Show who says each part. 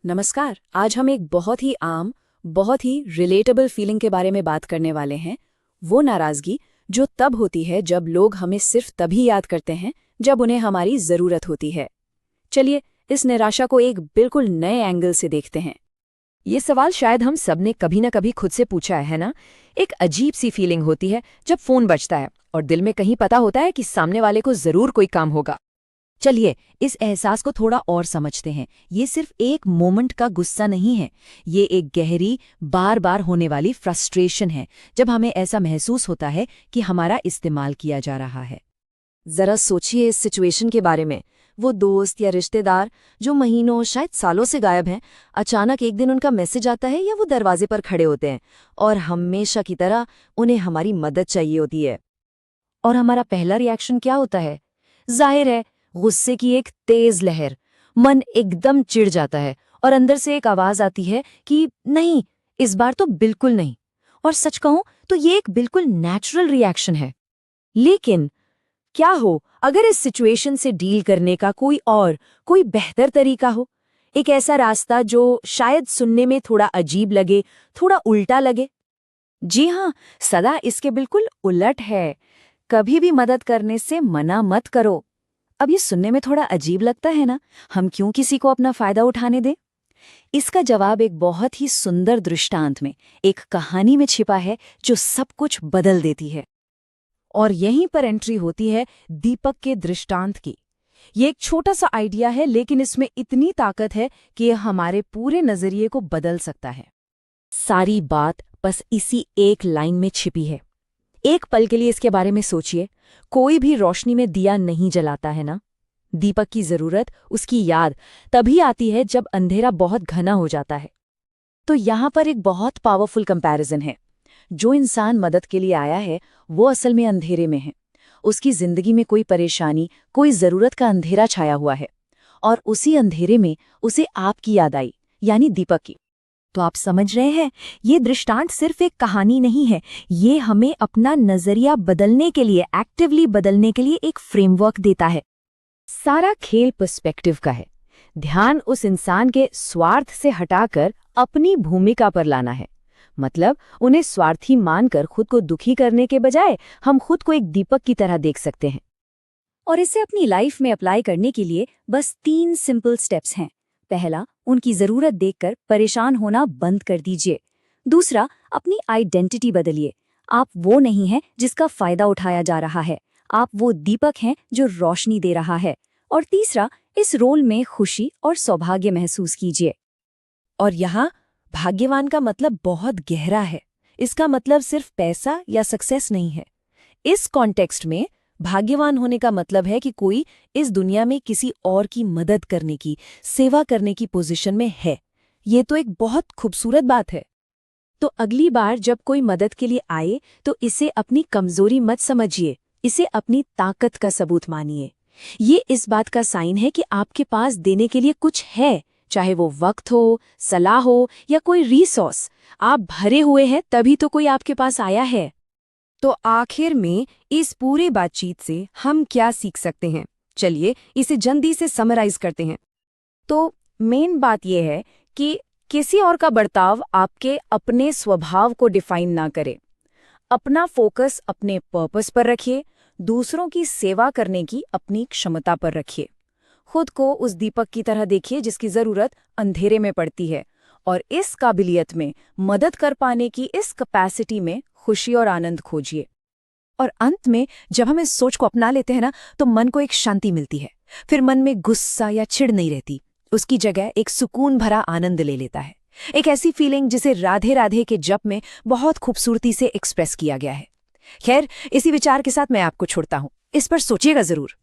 Speaker 1: नमस्कार। आज हम एक बहुत ही आम, बहुत ही रिलेटेबल फीलिंग के बारे में बात करने वाले हैं। वो नाराज़गी जो तब होती है जब लोग हमें सिर्फ तभी याद करते हैं जब उन्हें हमारी ज़रूरत होती है। चलिए इस निराशा को एक बिल्कुल नए एंगल से देखते हैं।
Speaker 2: ये सवाल शायद हम सब ने कभी ना कभी खुद से पूछा है ना। एक अजीब सी फीलिंग होती है जब फोन बजता है और दिल में कहीं पता होता है कि सामने वाले को जरूर कोई काम होगा। चलिए इस एहसास को थोड़ा और समझते हैं। ये सिर्फ एक मोमेंट का गुस्सा नहीं है, ये एक गहरी, बार बार होने वाली फ्रस्ट्रेशन है, जब हमें ऐसा महसूस होता है कि हमारा इस्तेमाल किया जा रहा है।
Speaker 3: जरा सोचिए इस सिचुएशन के बारे में। वो दोस्त या रिश्तेदार जो महीनों शायद सालों से गायब हैं, अचानक एक दिन उनका मैसेज आता है या वो दरवाजे पर खड़े होते हैं और हमेशा की तरह उन्हें हमारी मदद चाहिए होती है। और हमारा पहला रिएक्शन क्या होता है? जाहिर है, गुस्से की एक तेज लहर। मन एकदम चिढ़ जाता है और अंदर से एक आवाज आती है कि नहीं, इस बार तो बिल्कुल नहीं। और सच कहूं तो ये एक बिल्कुल नेचुरल रिएक्शन है। लेकिन क्या हो अगर इस सिचुएशन से डील करने का कोई बेहतर तरीका हो? एक ऐसा रास्ता जो शायद सुनने में थोड़ा अजीब लगे, थोड़ा उल्टा लगे। जी हाँ, सदा इसके बिल्कुल उलट है। कभी भी मदद करने से मना मत करो। अब ये सुनने में थोड़ा अजीब लगता है ना, हम क्यों किसी को अपना फायदा उठाने दें? इसका जवाब एक बहुत ही सुंदर दृष्टांत में, एक कहानी में छिपा है जो सब कुछ बदल देती है।
Speaker 2: और यहीं पर एंट्री होती है दीपक के दृष्टांत की। ये एक छोटा सा आइडिया है, लेकिन इसमें इतनी ताकत है कि यह हमारे पूरे नजरिए को बदल सकता है।
Speaker 3: सारी बात बस इसी एक लाइन में छिपी है। एक पल के लिए इसके बारे में सोचिए। कोई भी रोशनी में दिया नहीं जलाता है ना। दीपक की जरूरत, उसकी याद तभी आती है जब अंधेरा बहुत घना हो जाता है। तो यहाँ पर एक बहुत पावरफुल कंपैरिजन है। जो इंसान मदद के लिए आया है वो असल में अंधेरे में है। उसकी जिंदगी में कोई परेशानी, कोई जरूरत का अंधेरा छाया हुआ है, और उसी अंधेरे में उसे आपकी याद आई, यानी दीपक की। तो आप समझ रहे हैं, ये दृष्टांत सिर्फ एक कहानी नहीं है, ये हमें अपना नजरिया बदलने के लिए, एक्टिवली बदलने के लिए एक फ्रेमवर्क देता है। सारा खेल पर्सपेक्टिव का है। ध्यान उस इंसान के स्वार्थ से हटाकर अपनी भूमिका पर लाना है। मतलब उन्हें स्वार्थी मानकर खुद को दुखी करने के बजाय हम खुद को एक दीपक की तरह देख सकते हैं। और इसे अपनी लाइफ में अप्लाई करने के लिए बस 3 सिंपल स्टेप्स हैं। पहला, उनकी जरूरत देखकर परेशान होना बंद कर दीजिए। दूसरा, अपनी आइडेंटिटी बदलिए। आप वो नहीं हैं जिसका फायदा उठाया जा रहा है, आप वो दीपक हैं जो रोशनी दे रहा है। और तीसरा, इस रोल में खुशी और सौभाग्य महसूस कीजिए। और यहाँ भाग्यवान का मतलब बहुत गहरा है। इसका मतलब सिर्फ पैसा या सक्सेस नहीं है। इस कॉन्टेक्स्ट में भाग्यवान होने का मतलब है कि कोई इस दुनिया में किसी और की मदद करने की, सेवा करने की पोजीशन में है। ये तो एक बहुत खूबसूरत बात है। तो अगली बार जब कोई मदद के लिए आए तो इसे अपनी कमजोरी मत समझिए, इसे अपनी ताकत का सबूत मानिए। ये इस बात का साइन है कि आपके पास देने के लिए कुछ है, चाहे वो वक्त हो, सलाह हो या कोई रिसोर्स। आप भरे हुए हैं तभी तो कोई आपके पास आया है।
Speaker 2: तो आखिर में इस पूरी बातचीत से हम क्या सीख सकते हैं? चलिए इसे जल्दी से समराइज करते हैं। तो मेन बात यह है कि किसी और का बर्ताव आपके अपने स्वभाव को डिफाइन ना करे। अपना फोकस अपने पर्पस पर रखिए, दूसरों की सेवा करने की अपनी क्षमता पर रखिए। खुद को उस दीपक की तरह देखिए जिसकी जरूरत अंधेरे में पड़ती है, और इस काबिलियत में, मदद कर पाने की इस कैपेसिटी में खुशी और आनंद खोजिए। और अंत में जब हम इस सोच को अपना लेते हैं ना, तो मन को एक शांति मिलती है। फिर मन में गुस्सा या चिढ़ नहीं रहती, उसकी जगह एक सुकून भरा आनंद ले लेता है। एक ऐसी फीलिंग जिसे राधे राधे के जप में बहुत खूबसूरती से एक्सप्रेस किया गया है। खैर, इसी विचार के साथ मैं आपको छोड़ता हूं। इस पर सोचिएगा जरूर।